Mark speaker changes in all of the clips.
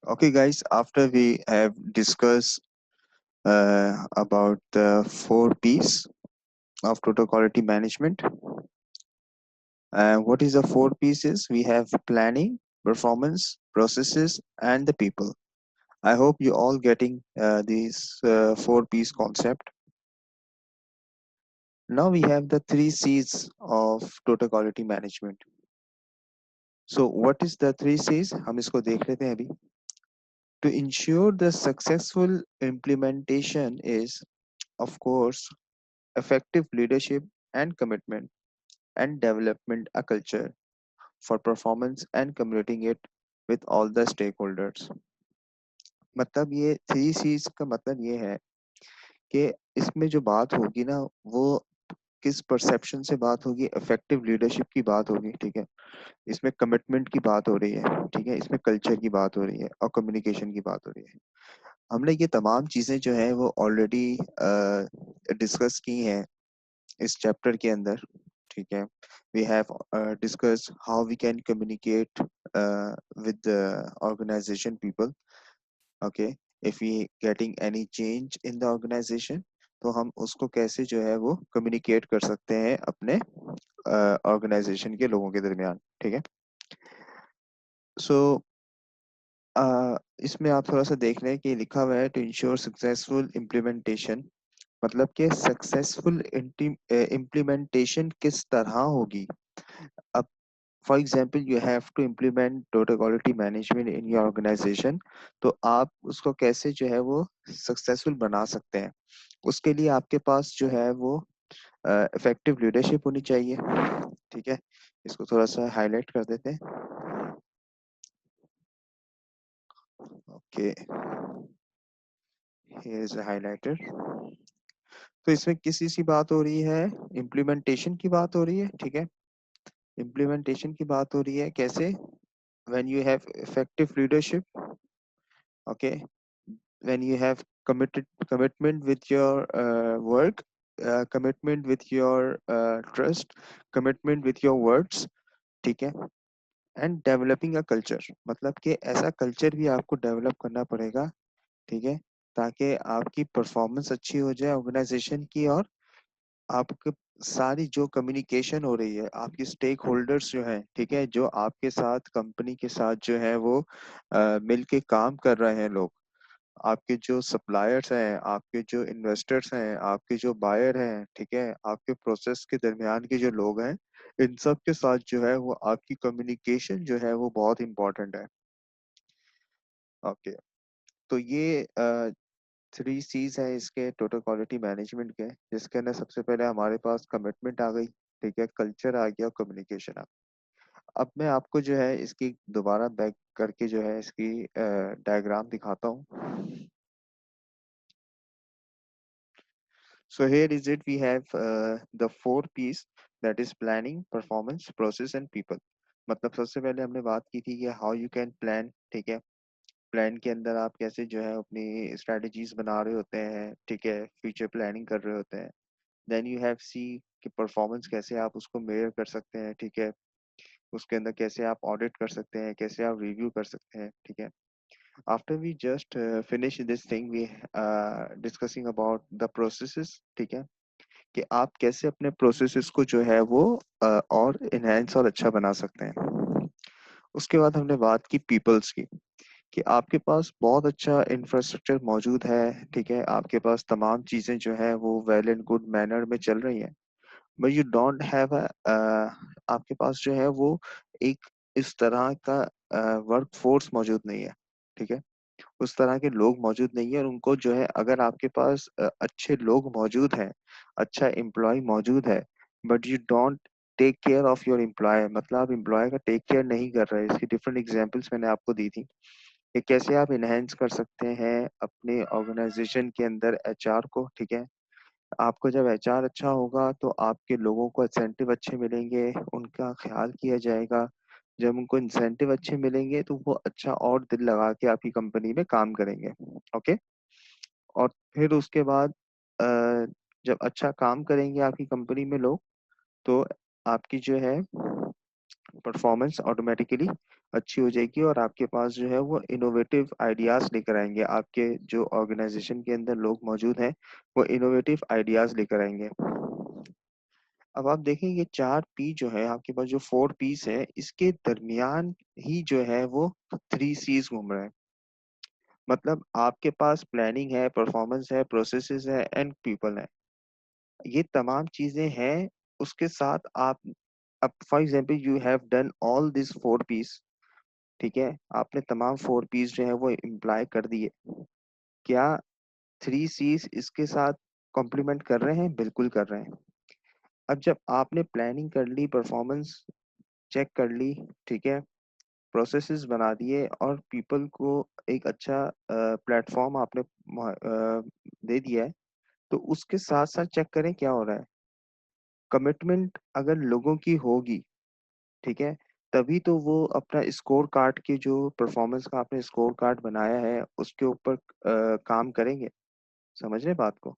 Speaker 1: Okay, guys, after we have discussed about the four P's of total quality management, what is the four P's is we have planning, performance, processes, and the people. I hope you all getting these four P's concept. Now we have the three C's of total quality management. So what is the three C's? हम इसको देख लेते हैं अभी. To ensure the successful implementation is, of course, effective leadership and commitment and development a culture for performance and communicating it with all the stakeholders. मतलब ये three seize का मतलब ये है कि इसमें जो बात होगी ना वो किस परसेप्शन से बात होगी, इफेक्टिव लीडरशिप की बात होगी, ठीक है, इसमें कमिटमेंट की बात हो रही है, ठीक है, इसमें कल्चर की बात हो रही है और कम्युनिकेशन की बात हो रही है. हमने ये तमाम चीजें जो है वो ऑलरेडी डिस्कस की हैं इस चैप्टर के अंदर, ठीक है. We have discuss how we can communicate with the organisation people. Okay, if we getting any change in the organisation तो हम उसको कैसे जो है वो कम्युनिकेट कर सकते हैं अपने ऑर्गेनाइजेशन के लोगों के दरमियान, ठीक है. सो इसमें आप थोड़ा सा देख लें कि लिखा हुआ है टू इंश्योर सक्सेसफुल इम्प्लीमेंटेशन. मतलब कि सक्सेसफुल इम्प्लीमेंटेशन किस तरह होगी. अब for example you have to implement total quality management in your organisation, तो आप उसको कैसे जो है वो सक्सेसफुल बना सकते हैं. उसके लिए आपके पास जो है वो इफेक्टिव लीडरशिप होनी चाहिए, ठीक है. इसको थोड़ा सा हाईलाइट कर देते हैं. Okay, here is a highlighter. तो इसमें किसी सी बात हो रही है, इम्प्लीमेंटेशन की बात हो रही है, ठीक है. इम्प्लीमेंटेशन की बात हो रही है कैसे, when you have effective leadership, okay, when you have commitment with your work, commitment with your trust, commitment with your words, ठीक है. एंड डेवलपिंग अ कल्चर, मतलब कि ऐसा कल्चर भी आपको डेवलप करना पड़ेगा, ठीक है, ताकि आपकी परफॉर्मेंस अच्छी हो जाए ऑर्गेनाइजेशन की, और आपके सारी जो कम्युनिकेशन हो रही है आपकी स्टेक होल्डर्स जो हैं, ठीक है, जो आपके साथ कंपनी के साथ जो है वो मिल के काम कर रहे हैं लोग, आपके जो सप्लायर्स हैं, आपके जो इन्वेस्टर्स हैं, आपके जो बायर हैं, ठीक है, आपके प्रोसेस के दरमियान के जो लोग हैं, इन सब के साथ जो है वो आपकी कम्युनिकेशन जो है वो बहुत इंपॉर्टेंट है. ओके, तो ये थ्री सीज है इसके टोटल क्वालिटी मैनेजमेंट के, जिसके अंदर सबसे पहले हमारे पास कमिटमेंट आ गई, ठीक है, कल्चर आ गया, कम्युनिकेशन आ गया. अब मैं आपको जो है इसकी दोबारा बैक करके जो है इसकी डायग्राम दिखाता हूँ. So here is it. We have the four P's, that is planning, performance, process and people. मतलब सबसे पहले हमने बात की थी कि हाउ यू कैन प्लान, ठीक है. प्लान के अंदर आप कैसे जो है अपनी स्ट्रेटजीज बना रहे होते हैं, ठीक है, फ्यूचर प्लानिंग कर रहे होते हैं. देन यू हैव सी कि परफॉर्मेंस कैसे आप उसको मेजर कर सकते हैं, ठीक है, उसके अंदर कैसे आप ऑडिट कर सकते हैं, कैसे आप रिव्यू कर सकते हैं, ठीक है. After we just finish this thing we discussing about the processes, ठीक है, कि आप कैसे अपने प्रोसेसेस को जो है वो और इनहेंस और अच्छा बना सकते हैं. उसके बाद हमने बात की पीपल्स की, कि आपके पास बहुत अच्छा इंफ्रास्ट्रक्चर मौजूद है, ठीक है, आपके पास तमाम चीज़ें जो है वो वेल एंड गुड मैनर में चल रही हैं, बट यू डोंट हैव आपके पास जो है वो एक इस तरह का वर्क फोर्स मौजूद नहीं है, ठीक है, उस तरह के लोग मौजूद नहीं है, और उनको जो है अगर आपके पास अच्छे लोग मौजूद हैं, अच्छा एम्प्लॉय मौजूद है, but you don't take care of your employ, मतलब आप एम्प्लॉय का टेक केयर नहीं कर रहे. इसकी डिफरेंट एग्जांपल्स मैंने आपको दी थी कि कैसे आप इनहेंस कर सकते हैं अपने ऑर्गेनाइजेशन के अंदर एचआर को, ठीक है. आपको जब एचआर अच्छा होगा तो आपके लोगों को इंसेंटिव अच्छे मिलेंगे, उनका ख्याल किया जाएगा. जब उनको इंसेंटिव अच्छे मिलेंगे तो वो अच्छा और दिल लगा के आपकी कंपनी में काम करेंगे. ओके, और फिर उसके बाद जब अच्छा काम करेंगे आपकी कंपनी में लोग, तो आपकी जो है परफॉर्मेंस ऑटोमेटिकली अच्छी हो जाएगी और आपके पास जो है वो इनोवेटिव आइडियाज लेकर आएंगे। आपके जो ऑर्गेनाइजेशन के अंदर लोग मौजूद हैं वो इनोवेटिव आइडियाज लेकर आएंगे। अब आप देखेंगे ये 4 पी जो है आपके पास, जो 4 पीस है, इसके दरमियान ही जो है वो 3 सीज घूम रहे हैं। मतलब आपके पास प्लानिंग है, परफॉर्मेंस है, प्रोसेसेस है एंड पीपल है। ये तमाम चीजें हैं। उसके साथ आप, अब for example you have done all this 4 piece, ठीक है, आपने तमाम 4 पीस जो है वो इम्प्लाई कर दिए। क्या 3 सीज इसके साथ कॉम्प्लीमेंट कर रहे हैं? बिल्कुल कर रहे हैं। अब जब आपने प्लानिंग कर ली, परफॉर्मेंस चेक कर ली, ठीक है, प्रोसेसेस बना दिए और पीपल को एक अच्छा प्लेटफॉर्म आपने दे दिया है, तो उसके साथ साथ चेक करें क्या हो रहा है। कमिटमेंट अगर लोगों की होगी, ठीक है, तभी तो वो अपना स्कोर कार्ड के, जो परफॉर्मेंस का आपने स्कोर कार्ड बनाया है उसके ऊपर काम करेंगे। समझ रहे हैं बात को?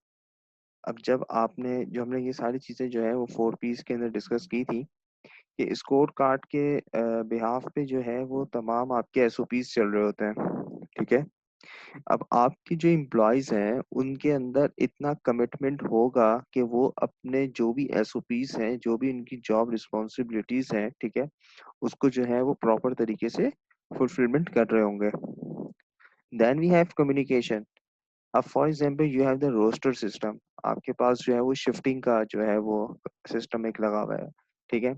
Speaker 1: अब जब आपने, जो हमने ये सारी चीजें जो है वो 4 पीस के अंदर डिस्कस की थी, कि स्कोर कार्ड के बिहाफ पे जो है वो तमाम आपके एसओपीस चल रहे होते हैं, ठीक है। अब आपकी जो एम्प्लॉयज हैं उनके अंदर इतना कमिटमेंट होगा कि वो अपने जो भी एसओपीस हैं, जो भी उनकी जॉब रिस्पॉन्सिबिलिटीज हैं, ठीक है, उसको जो है वो प्रॉपर तरीके से फुलफिलमेंट कर रहे होंगे। Then we have communication. अब for example you have the roster system. आपके पास जो है वो शिफ्टिंग का जो है वो सिस्टम एक लगा हुआ है, ठीक है।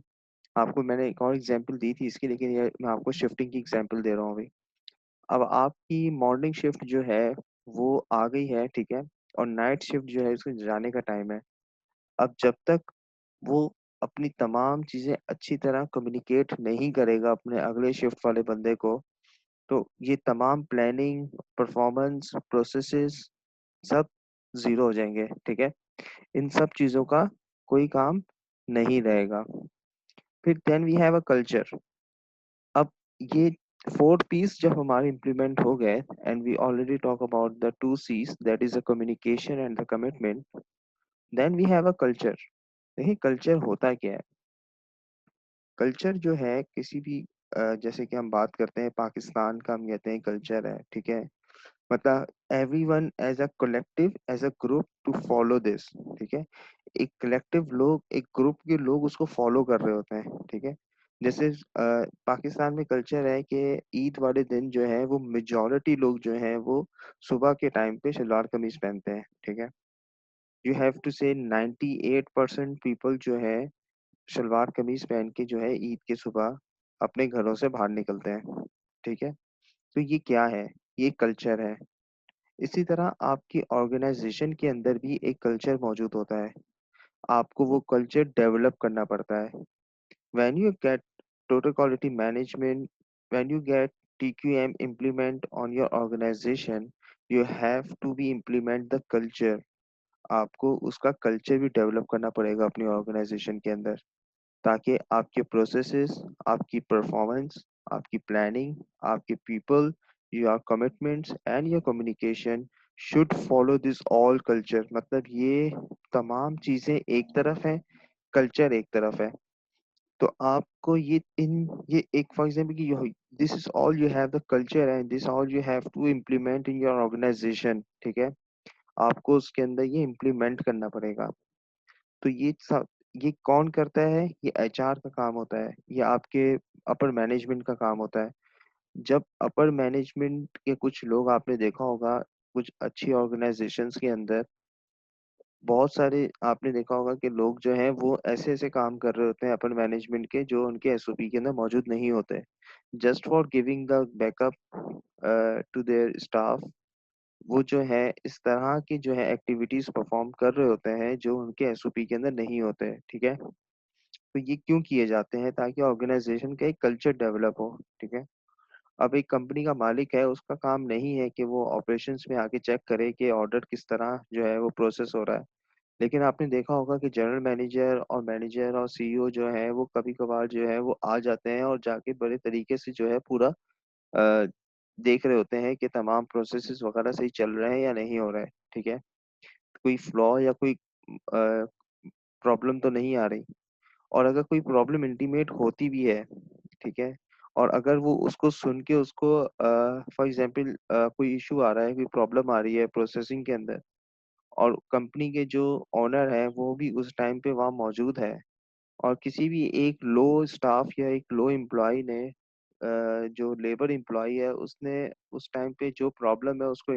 Speaker 1: आपको मैंने एक और एग्जांपल दी थी इसकी, लेकिन ये मैं आपको शिफ्टिंग की एग्जांपल दे रहा हूँ अभी। अब आपकी मॉर्निंग शिफ्ट जो है वो आ गई है, ठीक है, और नाइट शिफ्ट जो है उसके जाने का टाइम है। अब जब तक वो अपनी तमाम चीजें अच्छी तरह कम्युनिकेट नहीं करेगा अपने अगले शिफ्ट वाले बंदे को, तो ये तमाम प्लानिंग, परफॉर्मेंस, प्रोसेसेस सब जीरो हो जाएंगे, ठीक है। इन सब चीजों का कोई काम नहीं रहेगा। फिर then we have a culture. अब ये 4 पीस जब हमारे इम्प्लीमेंट हो गए, and we already talk about the 2 Cs, that is the communication and the commitment, then we have a culture. देखिए कल्चर होता क्या है। कल्चर जो है किसी भी जैसे कि हम बात करते हैं पाकिस्तान का, हम कहते हैं कल्चर है, ठीक है, मतलब everyone as a collective, as a group to follow this, ठीक है। एक कलेक्टिव लोग, एक ग्रुप के लोग उसको फॉलो कर रहे होते हैं, ठीक है। जैसे पाकिस्तान में कल्चर है कि ईद वाले दिन जो है वो मेजॉरिटी लोग जो है वो सुबह के टाइम पे शलवार कमीज पहनते हैं, ठीक है। यू हैव टू से 98% पीपल जो है शलवार कमीज पहन के जो है ईद के सुबह अपने घरों से बाहर निकलते हैं, ठीक है। तो ये क्या है? ये कल्चर है। इसी तरह आपकी ऑर्गेनाइजेशन के अंदर भी एक कल्चर मौजूद होता है। आपको वो कल्चर डेवलप करना पड़ता है। When you get total quality management, when you get TQM implement on your organization, you have to be implement the culture। आपको उसका कल्चर भी डेवलप करना पड़ेगा अपनी ऑर्गेनाइजेशन के अंदर, ताकि आपके प्रोसेसेस, आपकी परफॉर्मेंस, आपकी प्लानिंग, आपके people, your commitments and your communication should follow this all culture. मतलब ये तमाम चीजें एक तरफ है, कल्चर एक तरफ है। तो आपको ये एक फॉर एग्जाम्पल कि this is all you have the culture and this all you have to implement in your organisation, ठीक है। आपको उसके अंदर ये इम्प्लीमेंट करना पड़ेगा। तो ये सब, ये कौन करता है? ये एचआर का काम होता है, ये आपके अपर मैनेजमेंट का काम होता है। जब अपर मैनेजमेंट के कुछ लोग, आपने देखा होगा कुछ अच्छी ऑर्गेनाइजेशंस के अंदर बहुत सारे, आपने देखा होगा कि लोग जो हैं वो ऐसे ऐसे काम कर रहे होते हैं अपर मैनेजमेंट के, जो उनके एसओपी के अंदर मौजूद नहीं होते, just for giving the backup to their staff. वो जो है इस तरह की जो है एक्टिविटीज परफॉर्म कर रहे होते हैं जो उनके एसओपी के अंदर नहीं होते, ठीक है। तो ये क्यों किए जाते हैं? ताकि ऑर्गेनाइजेशन का एक कल्चर डेवलप हो, ठीक है। अब एक कंपनी का मालिक है, उसका काम नहीं है कि वो ऑपरेशंस में आके चेक करे कि ऑर्डर किस तरह जो है वो प्रोसेस हो रहा है। लेकिन आपने देखा होगा कि जनरल मैनेजर और सीईओ जो है वो कभी कभार जो है वो आ जाते हैं और जाके बड़े तरीके से जो है पूरा अ, देख रहे होते हैं कि तमाम प्रोसेसेस वगैरह सही चल रहे हैं या नहीं हो रहे हैं, ठीक है। कोई फ्लॉ या कोई प्रॉब्लम तो नहीं आ रही। और अगर कोई प्रॉब्लम इंटीमेट होती भी है, ठीक है, और अगर वो उसको सुन के उसको फॉर एग्जांपल कोई इशू आ रहा है, कोई प्रॉब्लम आ रही है प्रोसेसिंग के अंदर, और कंपनी के जो ओनर है वो भी उस टाइम पे वहाँ मौजूद है, और किसी भी एक लो स्टाफ या एक लो एम्प्लॉय ने जो लेबर एम्प्लॉय है उसने उस टाइम पे जो प्रॉब्लम है उसको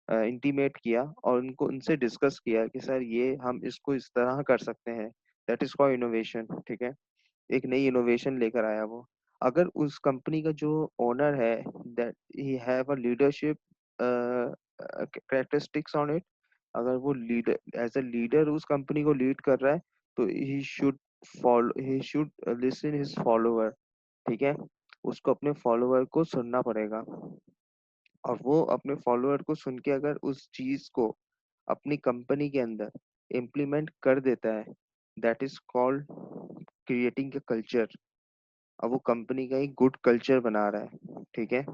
Speaker 1: इंटीमेट किया और उनको उनसे डिस्कस किया कि सर ये हम इसको इस तरह कर सकते हैं, दैट इज कॉल्ड इनोवेशन। ठीक है, एक नई इनोवेशन लेकर आया वो। अगर उस कंपनी का जो ओनर है, that he have a leadership characteristics on it, अगर वो लीडर एज अ लीडर उस कंपनी को लीड कर रहा है, तो he should listen his follower. ठीक है, उसको अपने फॉलोअर को सुनना पड़ेगा, और वो अपने फॉलोअर को सुन के अगर उस चीज को अपनी कंपनी के अंदर इम्प्लीमेंट कर देता है, that is called creating a culture. अब वो कंपनी का एक गुड कल्चर बना रहा है। ठीक है,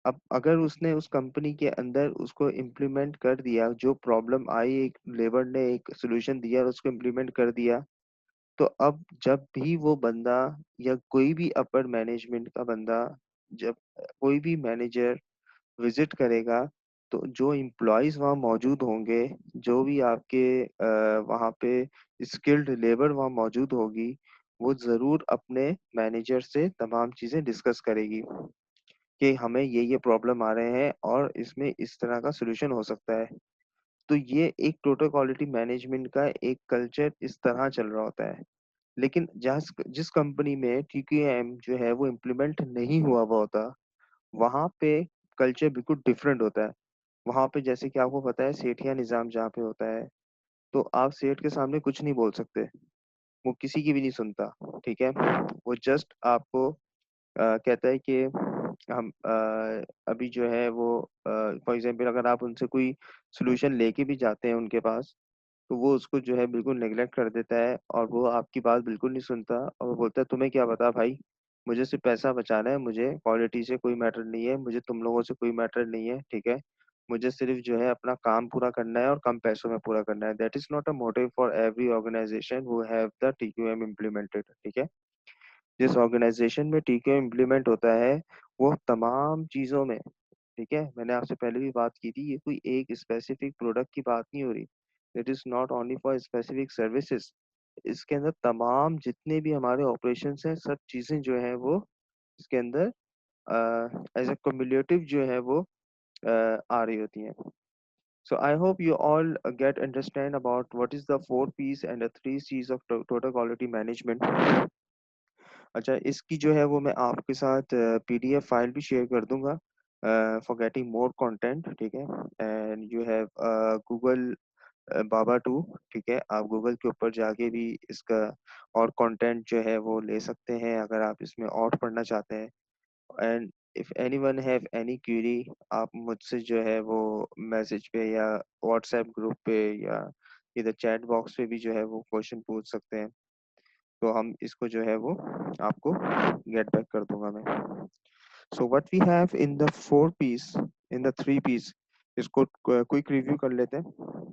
Speaker 1: अब अगर उसने उस कंपनी के अंदर उसको इम्प्लीमेंट कर दिया, जो प्रॉब्लम आई एक लेबर ने एक सोल्यूशन दिया और उसको इम्प्लीमेंट कर दिया, तो अब जब भी वो बंदा या कोई भी अपर मैनेजमेंट का बंदा, जब कोई भी मैनेजर विजिट करेगा, तो जो इम्प्लॉयज वहाँ मौजूद होंगे, जो भी आपके वहाँ पे स्किल्ड लेबर वहाँ मौजूद होगी, वो जरूर अपने मैनेजर से तमाम चीजें डिस्कस करेगी कि हमें ये प्रॉब्लम आ रहे हैं और इसमें इस तरह का सोल्यूशन हो सकता है। तो ये एक टोटल क्वालिटी मैनेजमेंट का एक कल्चर इस तरह चल रहा होता है। लेकिन जहाँ जिस कंपनी में TQM जो है वो इम्प्लीमेंट नहीं हुआ हुआ होता, वहाँ पे कल्चर बिल्कुल डिफरेंट होता है। वहां पे जैसे कि आपको पता है सेठिया निजाम जहाँ पे होता है, तो आप सेठ के सामने कुछ नहीं बोल सकते, वो किसी की भी नहीं सुनता। ठीक है, वो जस्ट आपको कहता है कि हम अभी जो है वो फॉर एग्जांपल अगर आप उनसे कोई सोल्यूशन लेके भी जाते हैं उनके पास, तो वो उसको जो है बिल्कुल नेग्लेक्ट कर देता है और वो आपकी बात बिल्कुल नहीं सुनता, और वो बोलता है तुम्हें क्या पता भाई, मुझे सिर्फ पैसा बचाना है, मुझे क्वालिटी से कोई मैटर नहीं है, मुझे तुम लोगों से कोई मैटर नहीं है। ठीक है, मुझे सिर्फ जो है अपना काम पूरा करना है और कम पैसों में पूरा करना है। That is not a motive for every organisation who have the TQM implemented. ठीक है, जिस ऑर्गेनाइजेशन में TQM इम्प्लीमेंट होता है, वो तमाम चीजों में, ठीक है, मैंने आपसे पहले भी बात की थी, ये कोई एक स्पेसिफिक प्रोडक्ट की बात नहीं हो रही। It is not only for specific services, इसके अंदर तमाम जितने भी हमारे ऑपरेशंस हैं, सब चीजें जो है वो इसके अंदर एज अ क्युमुलेटिव जो है वो आ रही होती हैं। So I hope you all get understand about what is the 4 P's and the 3 C's of total quality management. अच्छा, इसकी जो है वो मैं आपके साथ PDF फाइल भी शेयर कर दूंगा फॉर गेटिंग मोर कंटेंट। ठीक है, एंड यू हैव गूगल बाबा टू। ठीक है, आप गूगल के ऊपर जाके भी इसका और कंटेंट जो है वो ले सकते हैं अगर आप इसमें और पढ़ना चाहते हैं। And if anyone have any query, आप मुझसे जो है वो मैसेज पे या व्हाट्सएप ग्रुप पे या इधर चैट बॉक्स पे भी जो है वो क्वेश्चन पूछ सकते हैं, तो हम इसको जो है वो आपको गेट बैक कर दूंगा मैं। So what we have in the 4 P's, in the 3 P's, इसको क्विक रिव्यू कर लेते हैं।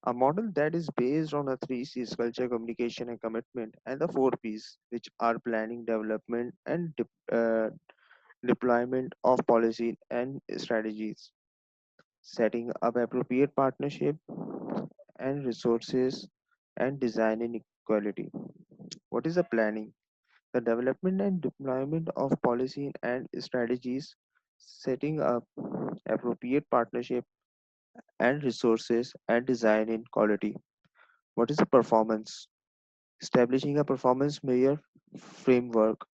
Speaker 1: A model that is based on a 3 C's: culture, communication, and commitment, and the 4 P's, which are planning, development, and deployment of policy and strategies, setting up appropriate partnership and resources, and design inequality. What is the planning? The development and deployment of policy and strategies, setting up appropriate partnership and resources, and design in quality. What is the performance? Establishing a performance measure framework.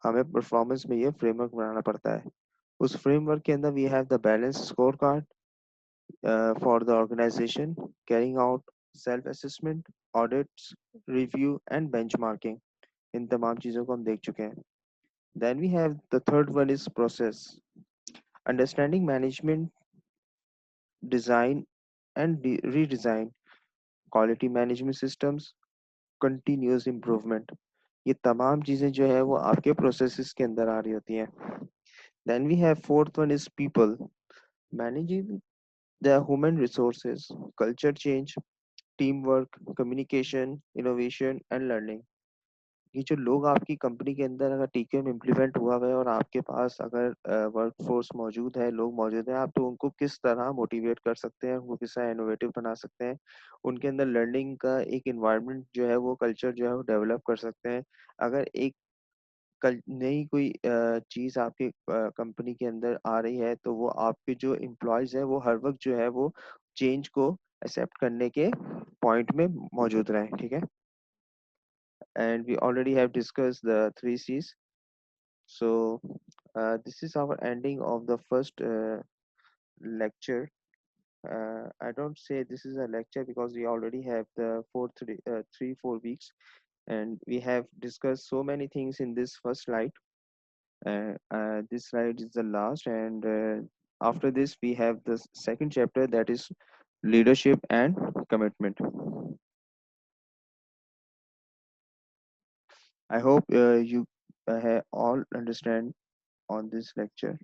Speaker 1: हमें performance में ये framework बनाना पड़ता है। उस framework के अंदर we have the balance score card for the organization, carrying out self assessment, audits, review and benchmarking. इन तमाम चीज़ों को हम देख चुके हैं। Then we have the third one is process, understanding management design and redesign, quality management systems, continuous improvement. ये तमाम चीजें जो है वो आपके प्रोसेसेस के अंदर आ रही होती हैं। Then we have fourth one is people, managing the human resources, culture change, team work, communication, innovation and learning. ये जो लोग आपकी कंपनी के अंदर अगर टीकेएम इम्प्लीमेंट हुआ हुआ है और आपके पास अगर वर्क फोर्स मौजूद है, लोग मौजूद हैं, आप तो उनको किस तरह मोटिवेट कर सकते हैं, उनको किस तरह इनोवेटिव बना सकते हैं, उनके अंदर लर्निंग का एक इन्वायरमेंट जो है वो कल्चर जो है वो डेवलप कर सकते हैं। अगर एक कल नई कोई चीज़ आपके कंपनी के अंदर आ रही है तो वो आपके जो एम्प्लॉयज है वो हर वक्त जो है वो चेंज को एक्सेप्ट करने के पॉइंट में मौजूद रहें, ठीक है। And we already have discuss the three Cs. So, this is our ending of the first lecture. I don't say this is a lecture because we already have the 3 4 weeks, and we have discussed so many things in this first slide. This slide is the last, and after this we have the second chapter, that is leadership and commitment. I hope you all understand on this lecture.